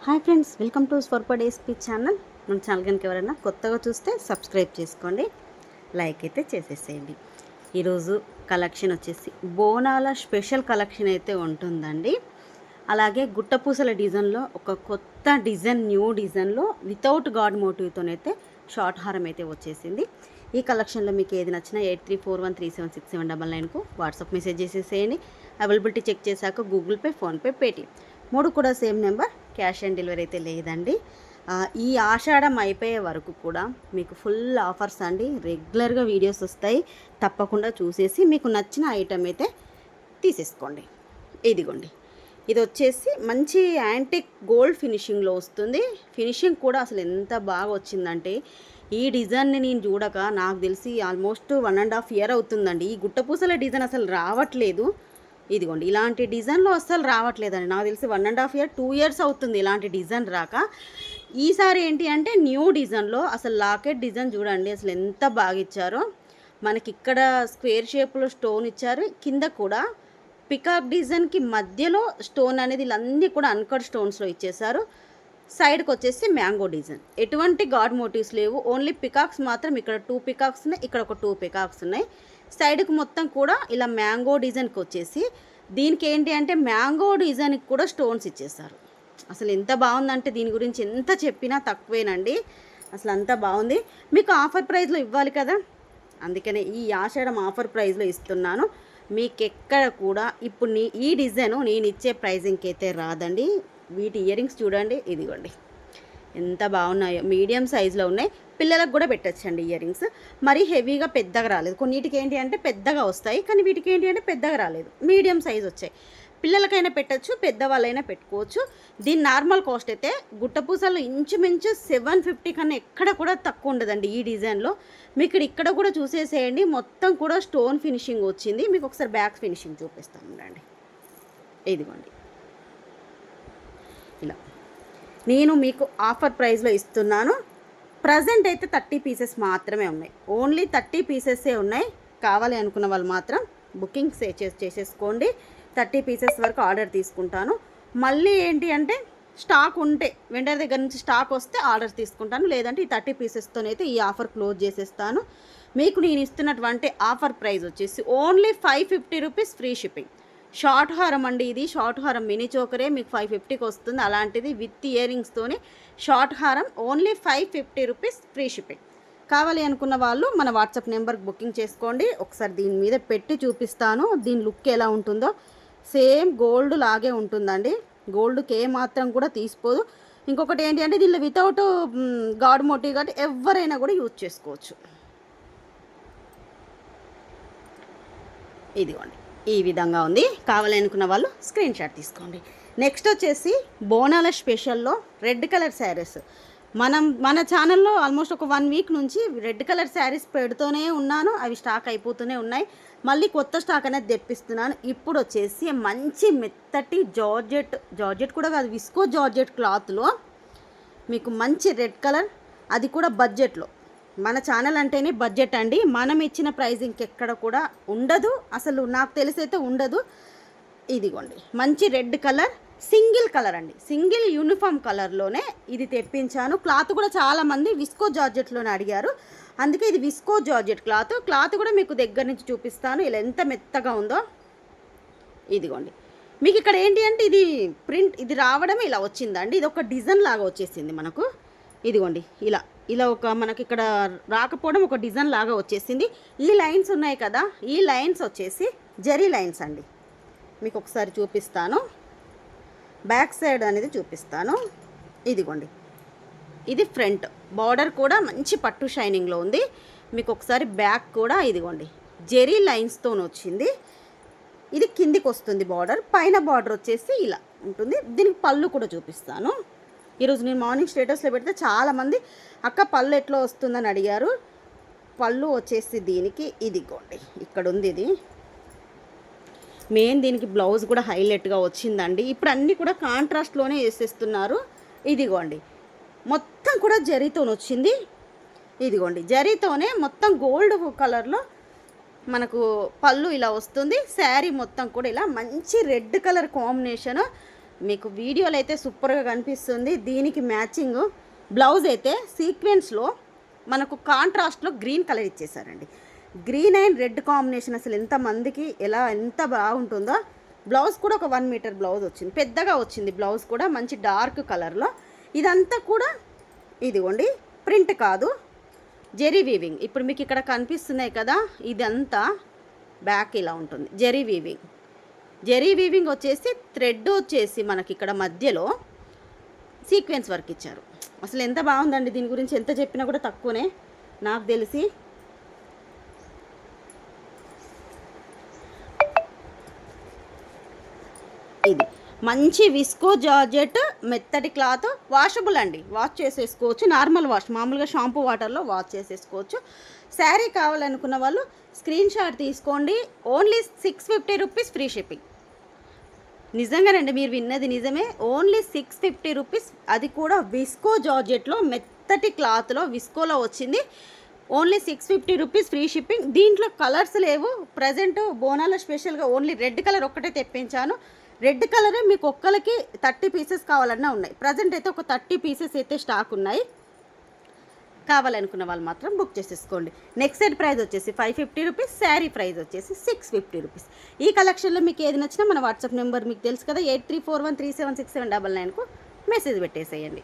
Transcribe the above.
Hi friends, welcome to స్వర్ప డేస్పీ channel. మన ఛానల్ కనుక ఎవరైనా కొత్తగా చూస్తే సబ్స్క్రైబ్ చేసుకోండి, లైక్ అయితే చేసేసేయండి. ఈరోజు కలెక్షన్ వచ్చేసి బోనాల స్పెషల్ కలెక్షన్ అయితే ఉంటుందండి. అలాగే గుట్టపూసల డిజైన్లో ఒక కొత్త డిజైన్, న్యూ డిజైన్లో వితౌట్ గాడ్ మోటివ్తోనైతే షార్ట్ హారం అయితే వచ్చేసింది. ఈ కలెక్షన్లో మీకు ఏది నచ్చినా 8341376799కు వాట్సాప్ మెసేజ్ చేసేసేయండి. అవైలబిలిటీ చెక్ చేశాక గూగుల్ పే, ఫోన్పే, పేటిఎం మూడు కూడా same number. Cash on delivery అయితే లేదండి. ఈ ఆషాఢం అయిపోయే వరకు కూడా మీకు ఫుల్ ఆఫర్స్ అండి. రెగ్యులర్గా వీడియోస్ వస్తాయి, తప్పకుండా చూసేసి మీకు నచ్చిన ఐటెం అయితే తీసేసుకోండి. ఇదిగోండి, ఇది వచ్చేసి మంచి యాంటిక్ గోల్డ్ ఫినిషింగ్లో వస్తుంది. ఫినిషింగ్ కూడా అసలు ఎంత బాగా వచ్చిందంటే, ఈ డిజైన్ని నేను చూడక నాకు తెలిసి ఆల్మోస్ట్ 1.5 year అవుతుందండి. ఈ గుట్టపూసల డిజైన్ అసలు రావట్లేదు. ఇదిగోండి, ఇలాంటి డిజైన్లో అస్సలు రావట్లేదండి. నాకు తెలిసి 1.5 year 2 years అవుతుంది ఇలాంటి డిజైన్ రాక. ఈసారి ఏంటి అంటే న్యూ డిజైన్లో అసలు లాకెట్ డిజైన్ చూడండి అసలు ఎంత బాగా ఇచ్చారో. మనకి ఇక్కడ స్క్వేర్ షేప్లో స్టోన్ ఇచ్చారు, కింద కూడా పికాక్ డిజైన్కి మధ్యలో స్టోన్ అనేది ఇలాన్నీ కూడా అన్కట్ స్టోన్స్లో ఇచ్చేసారు. సైడ్కి వచ్చేసి మ్యాంగో డిజైన్, ఎటువంటి గాడ్ మోటివ్స్ లేవు, ఓన్లీ పికాక్స్ మాత్రం. ఇక్కడ 2 పికాక్స్ ఉన్నాయి, ఇక్కడ ఒక 2 పికాక్స్ ఉన్నాయి. సైడ్కి మొత్తం కూడా ఇలా మ్యాంగో డిజైన్కి వచ్చేసి, దీనికి ఏంటి అంటే మ్యాంగో డిజైన్కి కూడా స్టోన్స్ ఇచ్చేసారు. అసలు ఎంత బాగుందంటే దీని గురించి ఎంత చెప్పినా తక్కువేనండి. అసలు అంత బాగుంది. మీకు ఆఫర్ ప్రైస్లో ఇవ్వాలి కదా, అందుకనే ఈ ఆషాఢం ఆఫర్ ప్రైస్లో ఇస్తున్నాను. మీకు ఎక్కడ కూడా ఇప్పుడు ఈ డిజైను నేను ఇచ్చే ప్రైజింగ్కి అయితే రాదండి. వీటి ఇయర్ రింగ్స్ చూడండి, ఇదిగోండి ఎంత బాగున్నాయో. మీడియం సైజులో ఉన్నాయి, పిల్లలకు కూడా పెట్టచ్చండి ఇయర్ రింగ్స్. మరీ హెవీగా పెద్దగా రాలేదు. కొన్నిటికి ఏంటి అంటే పెద్దగా వస్తాయి, కానీ వీటికి ఏంటి అంటే పెద్దగా రాలేదు, మీడియం సైజ్ వచ్చాయి. పిల్లలకైనా పెట్టచ్చు, పెద్దవాళ్ళైనా పెట్టుకోవచ్చు. దీని నార్మల్ కాస్ట్ అయితే గుట్టపూసలు ఇంచుమించు 750 కన్నా ఎక్కడ కూడా తక్కువ ఉండదండి ఈ డిజైన్లో. మీకు ఇక్కడ కూడా చూసేసేయండి, మొత్తం కూడా స్టోన్ ఫినిషింగ్ వచ్చింది. మీకు ఒకసారి బ్యాక్ ఫినిషింగ్ చూపిస్తాను రండి. ఇదిగోండి, ఇలా నేను మీకు ఆఫర్ ప్రైస్లో ఇస్తున్నాను. ప్రజెంట్ అయితే 30 పీసెస్ మాత్రమే ఉన్నాయి, ఓన్లీ 30 పీసెసే ఉన్నాయి. కావాలి అనుకున్న వాళ్ళు మాత్రం బుకింగ్ చేసేసుకోండి. 30 పీసెస్ వరకు ఆర్డర్ తీసుకుంటాను. మళ్ళీ ఏంటి అంటే స్టాక్ ఉంటే వెండర్ దగ్గర నుంచి స్టాక్ వస్తే ఆర్డర్ తీసుకుంటాను, లేదంటే ఈ 30 పీసెస్తోనైతే ఈ ఆఫర్ క్లోజ్ చేసేస్తాను. మీకు నేను ఇస్తున్నటువంటి ఆఫర్ ప్రైస్ వచ్చేసి only 550 rupees free shipping. Short హారం అండి, ఇది షార్ట్ హారం మినీ చోకరే మీకు 550కి వస్తుంది. అలాంటిది విత్ ఇయర్ రింగ్స్తోని షార్ట్ హారం ఓన్లీ 550 రూపీస్ ఫ్రీ షిప్పింగ్. కావాలి అనుకున్న వాళ్ళు మన వాట్సాప్ నెంబర్కి బుకింగ్ చేసుకోండి. ఒకసారి దీని మీద పెట్టి చూపిస్తాను, దీని లుక్ ఎలా ఉంటుందో. సేమ్ గోల్డ్ లాగే ఉంటుందండి, గోల్డ్కి ఏ మాత్రం కూడా తీసిపోదు. ఇంకొకటి ఏంటి అంటే దీనిలో వితౌట్ గాడ్ మోటివ్ కాబట్టి ఎవరైనా కూడా యూజ్ చేసుకోవచ్చు. ఇదిగోండి, ఈ విధంగా ఉంది. కావాలి అనుకున్న వాళ్ళు స్క్రీన్ షాట్ తీసుకోండి. నెక్స్ట్ వచ్చేసి బోనాల స్పెషల్లో రెడ్ కలర్ శారీస్. మన ఛానల్లో ఆల్మోస్ట్ ఒక 1 week నుంచి రెడ్ కలర్ శారీస్ పెడుతూనే ఉన్నాను, అవి స్టాక్ అయిపోతూనే ఉన్నాయి. మళ్ళీ కొత్త స్టాక్ అనేది తెప్పిస్తున్నాను. ఇప్పుడు వచ్చేసి మంచి మెత్తటి జార్జెట్ కూడా కాదు, విస్కో జార్జెట్ క్లాత్లో మీకు మంచి రెడ్ కలర్, అది కూడా బడ్జెట్లో. మన ఛానల్ అంటేనే బడ్జెట్ అండి. మనం ఇచ్చిన ప్రైస్ ఇంకెక్కడ కూడా ఉండదు, అసలు నాకు తెలిసైతే ఉండదు. ఇదిగోండి, మంచి రెడ్ కలర్, సింగిల్ కలర్ అండి, సింగిల్ యూనిఫామ్ కలర్లోనే ఇది తెప్పించాను. క్లాత్ కూడా చాలామంది విస్కో జార్జెట్లోనే అడిగారు, అందుకే ఇది విస్కో జార్జెట్ క్లాత్ కూడా మీకు దగ్గర నుంచి చూపిస్తాను ఇలా ఎంత మెత్తగా ఉందో. ఇదిగోండి, మీకు ఇక్కడ ఏంటి అంటే ఇది ప్రింట్, ఇది రావడం ఇలా వచ్చిందండి. ఇది ఒక డిజైన్ లాగా వచ్చేసింది మనకు. ఇదిగోండి, ఇలా ఒక మనకి ఇక్కడ రాకపోవడం ఒక డిజైన్ లాగా వచ్చేసింది. ఈ లైన్స్ ఉన్నాయి కదా, ఈ లైన్స్ వచ్చేసి జరీ లైన్స్ అండి. మీకు ఒకసారి చూపిస్తాను, బ్యాక్ సైడ్ అనేది చూపిస్తాను. ఇదిగోండి, ఇది ఫ్రంట్ బార్డర్ కూడా మంచి పట్టు షైనింగ్లో ఉంది. మీకు ఒకసారి బ్యాక్ కూడా ఇదిగోండి జెరీ లైన్స్తో వచ్చింది. ఇది కిందికి వస్తుంది బార్డర్, పైన బార్డర్ వచ్చేసి ఇలా ఉంటుంది. దీనికి పళ్ళు కూడా చూపిస్తాను. ఈరోజు నేను మార్నింగ్ స్టేటస్లో పెడితే చాలామంది అక్క పళ్ళు ఎట్లా వస్తుందని అడిగారు. పళ్ళు వచ్చేసి దీనికి ఇదిగోండి ఇక్కడ ఉంది, ఇది మెయిన్. దీనికి బ్లౌజ్ కూడా హైలైట్గా వచ్చిందండి. ఇప్పుడు అన్నీ కూడా కాంట్రాస్ట్లోనే వేసేస్తున్నారు. ఇదిగోండి, మొత్తం కూడా జరీతో వచ్చింది. ఇదిగోండి, జరీతోనే మొత్తం గోల్డ్ కలర్లో మనకు పళ్ళు ఇలా వస్తుంది. శారీ మొత్తం కూడా ఇలా మంచి రెడ్ కలర్ కాంబినేషన్. మీకు వీడియోలో అయితే సూపర్గా కనిపిస్తుంది. దీనికి మ్యాచింగ్ బ్లౌజ్ అయితే సీక్వెన్స్లో మనకు కాంట్రాస్ట్లో గ్రీన్ కలర్ ఇచ్చేసారండి. గ్రీన్ అండ్ రెడ్ కాంబినేషన్ అసలు ఎంతమందికి ఎంత బాగుంటుందో. బ్లౌజ్ కూడా ఒక 1 మీటర్ బ్లౌజ్ వచ్చింది, పెద్దగా వచ్చింది బ్లౌజ్ కూడా, మంచి డార్క్ కలర్లో. ఇదంతా కూడా ఇదిగోండి ప్రింట్ కాదు, జెరీ వీవింగ్. ఇప్పుడు మీకు ఇక్కడ కనిపిస్తున్నాయి కదా, ఇదంతా బ్యాక్ ఇలా ఉంటుంది. జెరీ వీవింగ్ వచ్చేసి థ్రెడ్ వచ్చేసి మనకి ఇక్కడ మధ్యలో సీక్వెన్స్ వర్క్ ఇచ్చారు. అసలు ఎంత బాగుందండి, దీని గురించి ఎంత చెప్పినా కూడా తక్కువనే నాకు తెలిసి. ఇది మంచి విస్కో జార్జెట్ మెత్తటి క్లాత్, వాషబుల్ అండి, వాష్ చేసేసుకోవచ్చు. నార్మల్ వాష్, మామూలుగా షాంపూ వాటర్లో వాష్ చేసేసుకోవచ్చు. శారీ కావాలనుకున్న వాళ్ళు స్క్రీన్ షాట్ తీసుకోండి. Only 650 rupees free shipping. నిజంగానండి, మీరు విన్నది నిజమే. ఓన్లీ 650 రూపీస్, అది కూడా విస్కో జార్జెట్లో మెత్తటి క్లాత్లో విస్కోలో వచ్చింది. Only 650 rupees free shipping. దీంట్లో కలర్స్ లేవు ప్రజెంట్. బోనాల స్పెషల్గా ఓన్లీ రెడ్ కలర్ ఒక్కటే తెప్పించాను. రెడ్ కలరే మీకు ఒక్కరికి 30 పీసెస్ కావాలన్నా ఉన్నాయి. ప్రజెంట్ అయితే ఒక 30 పీసెస్ అయితే స్టాక్ ఉన్నాయి. కావాలనుకున్న వాళ్ళు మాత్రం బుక్ చేసేసుకోండి. నెక్స్ట్ సెట్ ప్రైస్ వచ్చేసి 550 రూపీస్, శారీ ప్రైస్ వచ్చేసి 650 రూపీస్. ఈ కలెక్షన్లో మీకు ఏది నచ్చినా మన వాట్సాప్ నెంబర్ మీకు తెలుసు కదా, 8341376799కు మెసేజ్ పెట్టేసేయండి.